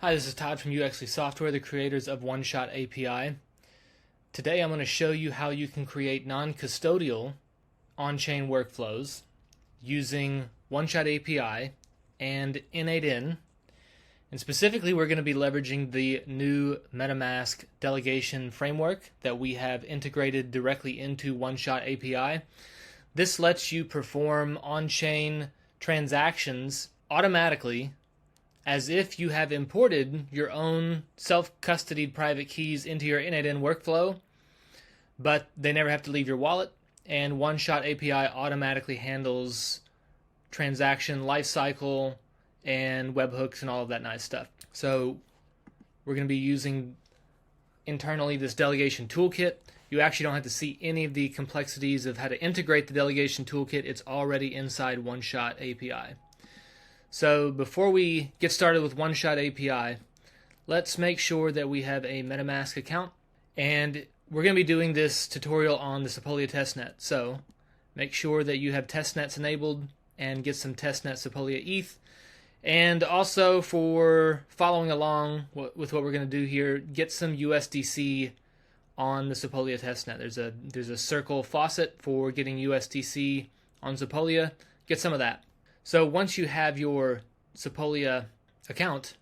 Hi, this is Todd from UXly Software, the creators of One-Shot API. Today I'm going to show you how you can create non-custodial on-chain workflows using One-Shot API and N8N. And specifically, we're going to be leveraging the new MetaMask delegation framework that we have integrated directly into One-Shot API. This lets you perform on-chain transactions automatically as if you have imported your own self-custodied private keys into your N8N workflow, but they never have to leave your wallet, and One-Shot API automatically handles transaction lifecycle and webhooks and all of that nice stuff. So we're going to be using internally this delegation toolkit. You actually don't have to see any of the complexities of how to integrate the delegation toolkit. It's already inside One-Shot API. So before we get started with One-Shot API, let's make sure that we have a MetaMask account. And we're going to be doing this tutorial on the Sepolia testnet. So make sure that you have testnets enabled and get some testnet Sepolia ETH. And also, for following along with what we're going to do here, get some USDC on the Sepolia testnet. There's a circle faucet for getting USDC on Sepolia. Get some of that. So once you have your Sepolia account,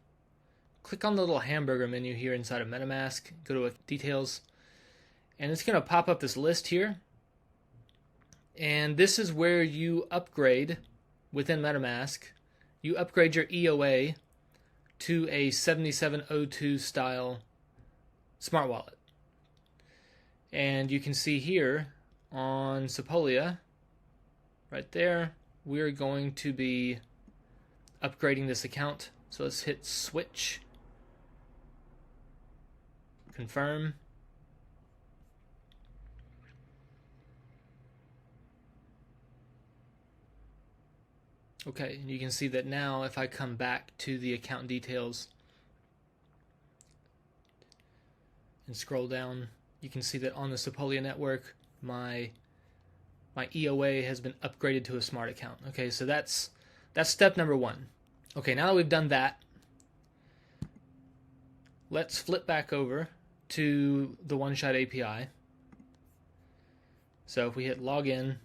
click on the little hamburger menu here inside of MetaMask, go to details, and it's going to pop up this list here. And this is where you upgrade within MetaMask. You upgrade your EOA to a 7702 style smart wallet. And you can see here on Sepolia, right there, we're going to be upgrading this account. So let's hit switch, confirm. Okay, and you can see that now if I come back to the account details and scroll down, you can see that on the Sepolia network, my EOA has been upgraded to a smart account. Okay, so that's step number one. Okay, now that we've done that, let's flip back over to the One-Shot API. So if we hit login,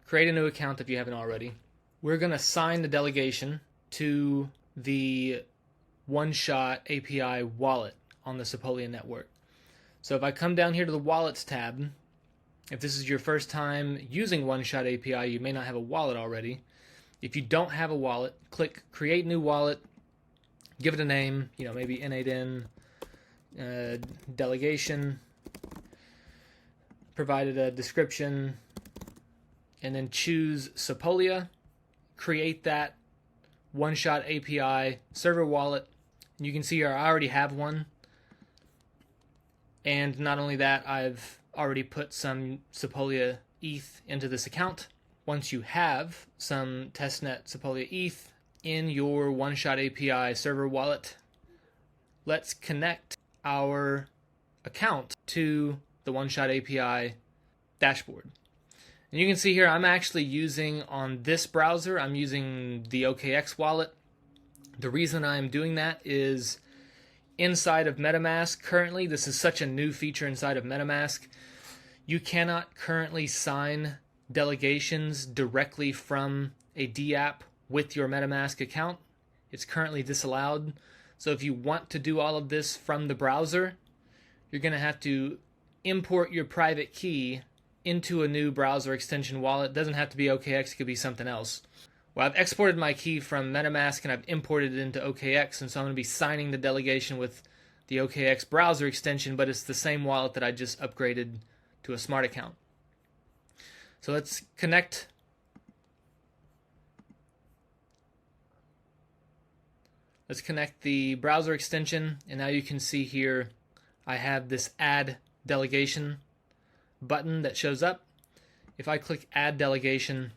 create a new account if you haven't already. We're going to assign the delegation to the One-Shot API wallet on the Sepolia network. So if I come down here to the Wallets tab, if this is your first time using One-Shot API, you may not have a wallet already. If you don't have a wallet, click Create New Wallet, give it a name, maybe N8N, Delegation, provided a description, and then choose Sepolia. Create that One-Shot API server wallet. And you can see here I already have one. And not only that, I've already put some Sepolia ETH into this account. Once you have some testnet Sepolia ETH in your One-Shot API server wallet, let's connect our account to the One-Shot API dashboard. And you can see here I'm actually using, on this browser, I'm using the OKX wallet. The reason I'm doing that is inside of MetaMask currently, this is such a new feature inside of MetaMask, you cannot currently sign delegations directly from a DApp with your MetaMask account. It's currently disallowed. So if you want to do all of this from the browser, you're going to have to import your private key into a new browser extension wallet. It doesn't have to be OKX, it could be something else. Well, I've exported my key from MetaMask and I've imported it into OKX, and so I'm going to be signing the delegation with the OKX browser extension, but it's the same wallet that I just upgraded to a smart account. So let's connect. Let's connect the browser extension, and now you can see here I have this Add Delegation button that shows up. If I click Add Delegation,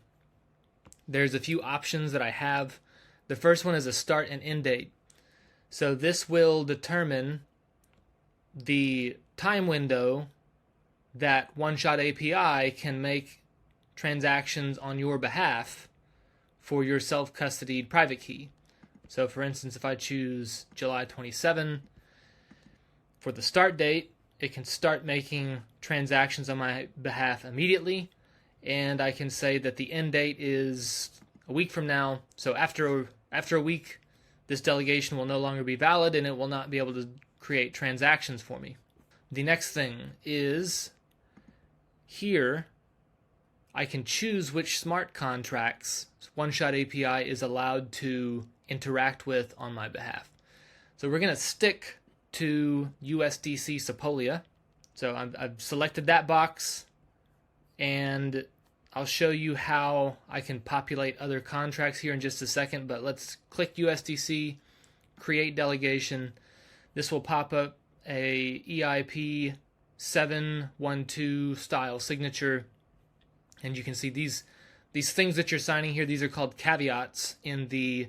there's a few options that I have. The first one is a start and end date. So this will determine the time window that One-Shot API can make transactions on your behalf for your self-custodied private key. So for instance, if I choose July 27 for the start date, it can start making transactions on my behalf immediately, and I can say that the end date is a week from now. So after a week, this delegation will no longer be valid and it will not be able to create transactions for me. The next thing is here I can choose which smart contracts One-Shot API is allowed to interact with on my behalf. So we're going to stick to USDC Sepolia. So I've selected that box, and I'll show you how I can populate other contracts here in just a second, but let's click USDC, create delegation. This will pop up a EIP 712 style signature, and you can see these things that you're signing here. These are called caveats in the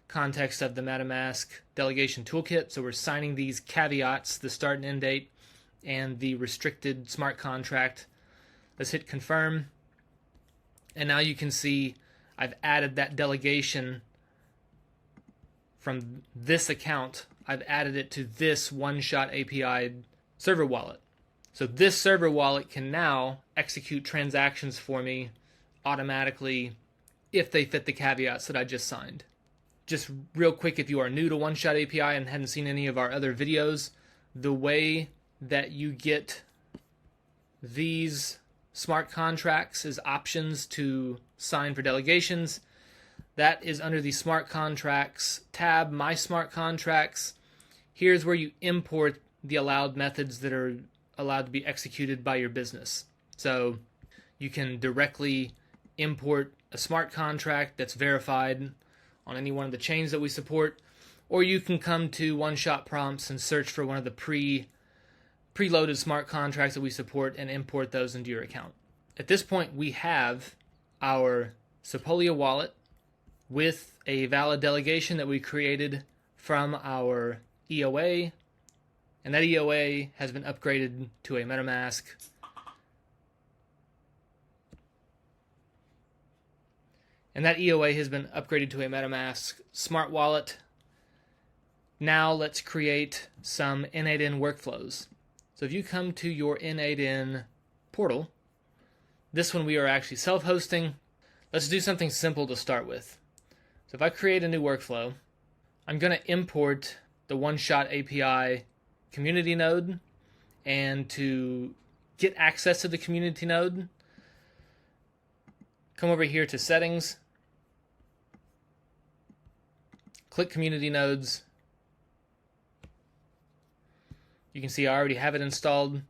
context of the MetaMask delegation toolkit. So we're signing these caveats, the start and end date, and the restricted smart contract. Let's hit confirm. And now you can see I've added that delegation from this account. I've added it to this One-Shot API server wallet. So this server wallet can now execute transactions for me automatically if they fit the caveats that I just signed. Just real quick, if you are new to One-Shot API and hadn't seen any of our other videos, the way that you get these smart contracts is options to sign for delegations. That is under the smart contracts tab, my smart contracts. Here's where you import the allowed methods that are allowed to be executed by your business. So you can directly import a smart contract that's verified on any one of the chains that we support, or you can come to One-Shot prompts and search for one of the preloaded smart contracts that we support and import those into your account. At this point, we have our Sepolia wallet with a valid delegation that we created from our EOA, and that EOA has been upgraded to a MetaMask. And that EOA has been upgraded to a MetaMask smart wallet. Now let's create some N8N workflows. So if you come to your N8N portal, this one we are actually self-hosting. Let's do something simple to start with. So if I create a new workflow, I'm going to import the One-Shot API community node, and to get access to the community node, come over here to settings, click community nodes. You can see I already have it installed.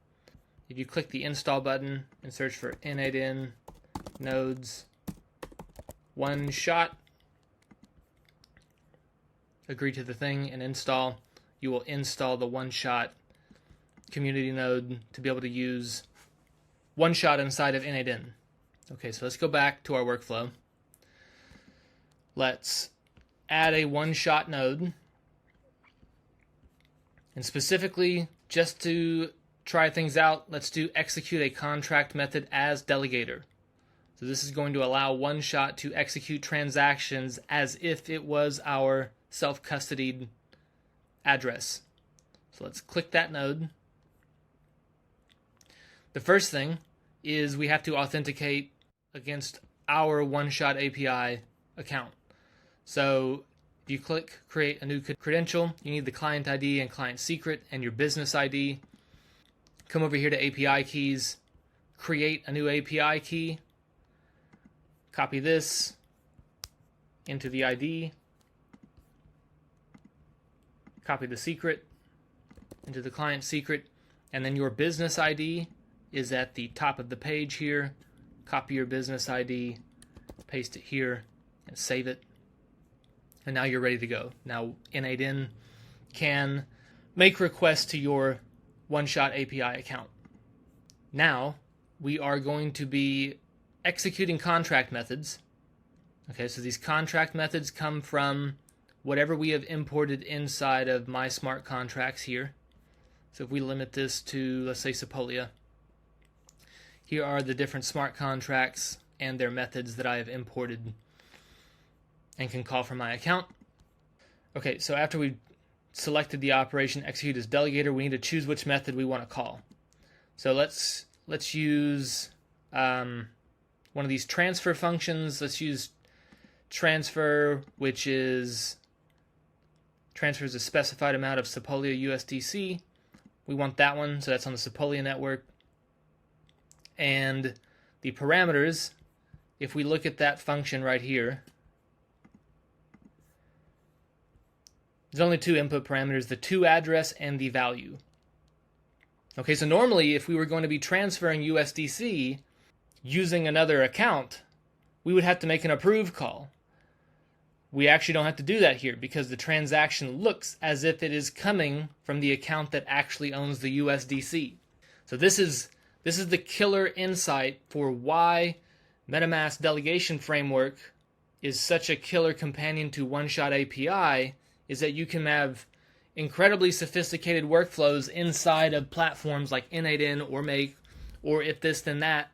If you click the install button and search for N8N nodes One-Shot, agree to the thing and install, you will install the One-Shot community node to be able to use One-Shot inside of N8N. Okay, so let's go back to our workflow. Let's add a One-Shot node. And specifically, just to try things out, let's do execute a contract method as delegator. So this is going to allow One-Shot to execute transactions as if it was our self-custodied address. So let's click that node. The first thing is we have to authenticate against our One-Shot API account. So if you click create a new credential, you need the client ID and client secret and your business ID. Come over here to API keys, create a new API key, copy this into the ID, copy the secret into the client secret, and then your business ID is at the top of the page here. Copy your business ID, paste it here, and save it. And now you're ready to go. Now N8N can make requests to your One-Shot API account. Now we are going to be executing contract methods. Okay, so these contract methods come from whatever we have imported inside of my smart contracts here. So if we limit this to, let's say, Sepolia, here are the different smart contracts and their methods that I have imported and can call from my account. Okay, so after we've selected the operation execute as delegator, we need to choose which method we want to call. So let's use one of these transfer functions. Let's use transfer, which transfers a specified amount of Sepolia USDC. We want that one, so that's on the Sepolia network. And the parameters, if we look at that function right here, there's only two input parameters, the to address and the value. Okay, so normally if we were going to be transferring USDC using another account, we would have to make an approve call. We actually don't have to do that here because the transaction looks as if it is coming from the account that actually owns the USDC. So this is the killer insight for why MetaMask delegation framework is such a killer companion to One-Shot API, is that you can have incredibly sophisticated workflows inside of platforms like N8N or Make or If This Then That.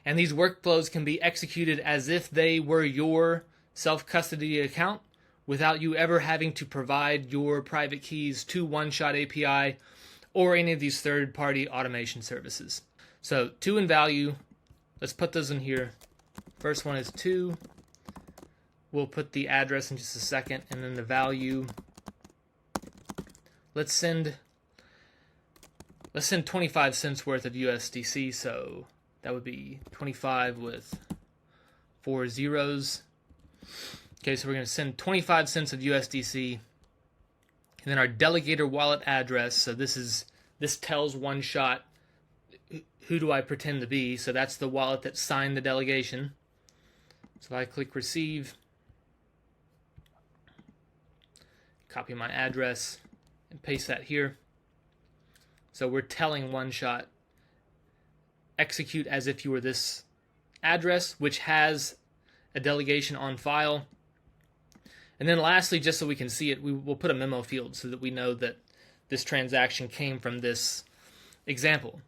And these workflows can be executed as if they were your self-custody account without you ever having to provide your private keys to One-Shot API or any of these third-party automation services. So to and value, let's put those in here. First one is to. We'll put the address in just a second, and then the value. Let's send 25 cents worth of USDC, so that would be 25 with 4 zeros. Okay, so we're going to send 25 cents of USDC, and then our delegator wallet address. So this tells One-Shot who do I pretend to be. So that's the wallet that signed the delegation. So if I click receive, copy my address, and paste that here. So we're telling One-Shot, execute as if you were this address, which has a delegation on file. And then lastly, just so we can see it, we'll put a memo field so that we know that this transaction came from this example.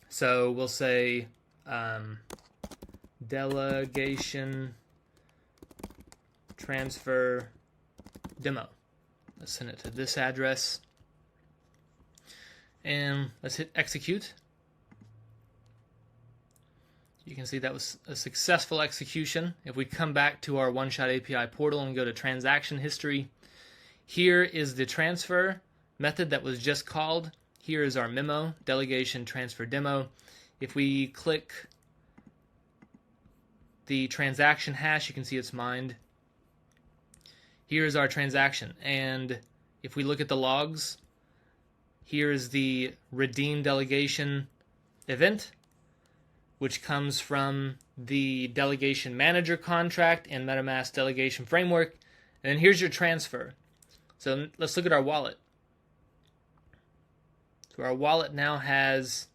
So we'll say delegation transfer demo. Let's send it to this address. And let's hit execute. You can see that was a successful execution. If we come back to our One-Shot API portal and go to transaction history, here is the transfer method that was just called. Here is our memo, delegation transfer demo. If we click the transaction hash, you can see it's mined. Here is our transaction. And if we look at the logs, here is the redeem delegation event, which comes from the delegation manager contract and MetaMask delegation framework. And then here's your transfer. So let's look at our wallet. So our wallet now has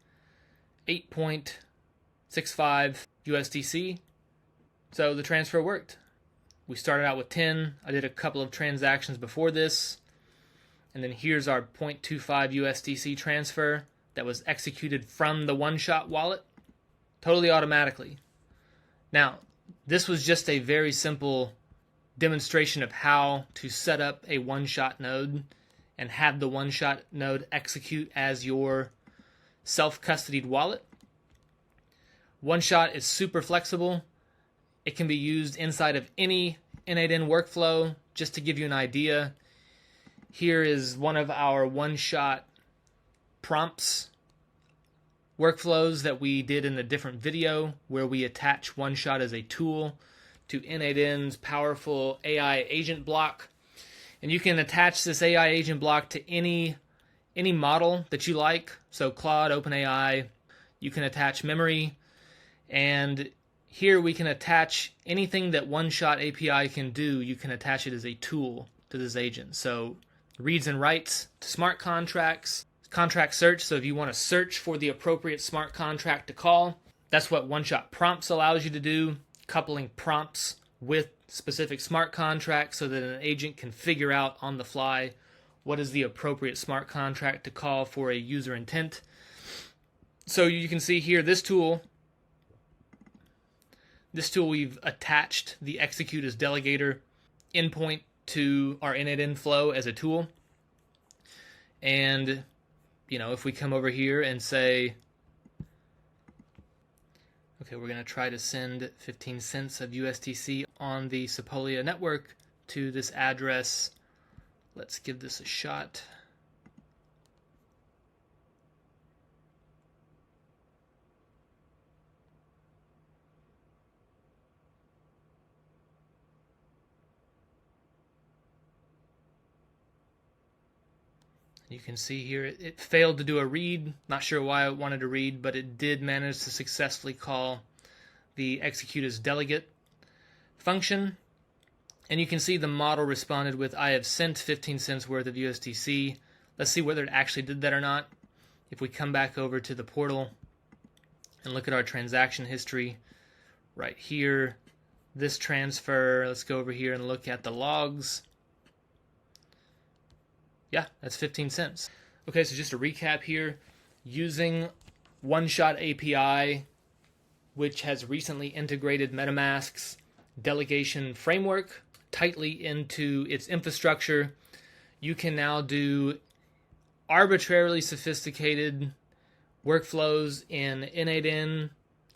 8.65 USDC. So the transfer worked. We started out with 10. I did a couple of transactions before this. And then here's our 0.25 USDC transfer that was executed from the One-Shot wallet, totally automatically. Now, this was just a very simple demonstration of how to set up a One-Shot node and have the One-Shot node execute as your self-custodied wallet. One-Shot is super flexible. It can be used inside of any N8N workflow. Just to give you an idea, here is one of our One-Shot prompts workflows that we did in a different video where we attach One-Shot as a tool to N8N's powerful AI agent block. And you can attach this AI agent block to any model that you like. So Claude, OpenAI, you can attach memory. And here we can attach anything that One-Shot API can do. You can attach it as a tool to this agent. So reads and writes to smart contracts, contract search. So if you want to search for the appropriate smart contract to call, that's what One-Shot prompts allows you to do, coupling prompts with specific smart contracts so that an agent can figure out on the fly what is the appropriate smart contract to call for a user intent. So you can see here this tool we've attached the execute as delegator endpoint to our n8n flow as a tool. And, if we come over here and say, okay, we're going to try to send 15 cents of USDC on the Sepolia network to this address. Let's give this a shot. You can see here it failed to do a read. Not sure why it wanted to read, but it did manage to successfully call the execute as delegate function. And you can see the model responded with, I have sent 15 cents worth of USDC. Let's see whether it actually did that or not. If we come back over to the portal and look at our transaction history right here, this transfer, let's go over here and look at the logs. Yeah, that's 15 cents. Okay, so just to recap here, using One-Shot API, which has recently integrated MetaMask's delegation framework tightly into its infrastructure, you can now do arbitrarily sophisticated workflows in n8n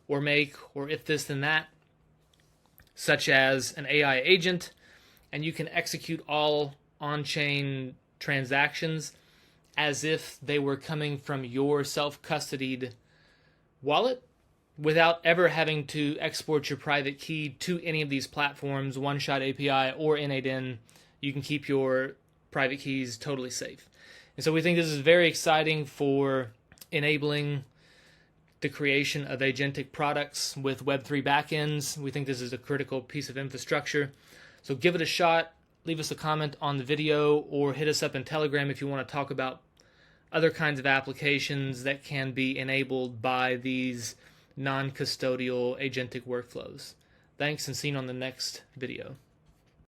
or make or if this then that, such as an AI agent, and you can execute all on-chain transactions as if they were coming from your self-custodied wallet without ever having to export your private key to any of these platforms, One-Shot API or n8n. You can keep your private keys totally safe. And so we think this is very exciting for enabling the creation of agentic products with Web3 backends. We think this is a critical piece of infrastructure. So give it a shot. Leave us a comment on the video or hit us up in Telegram if you want to talk about other kinds of applications that can be enabled by these non-custodial agentic workflows. Thanks, and see you on the next video.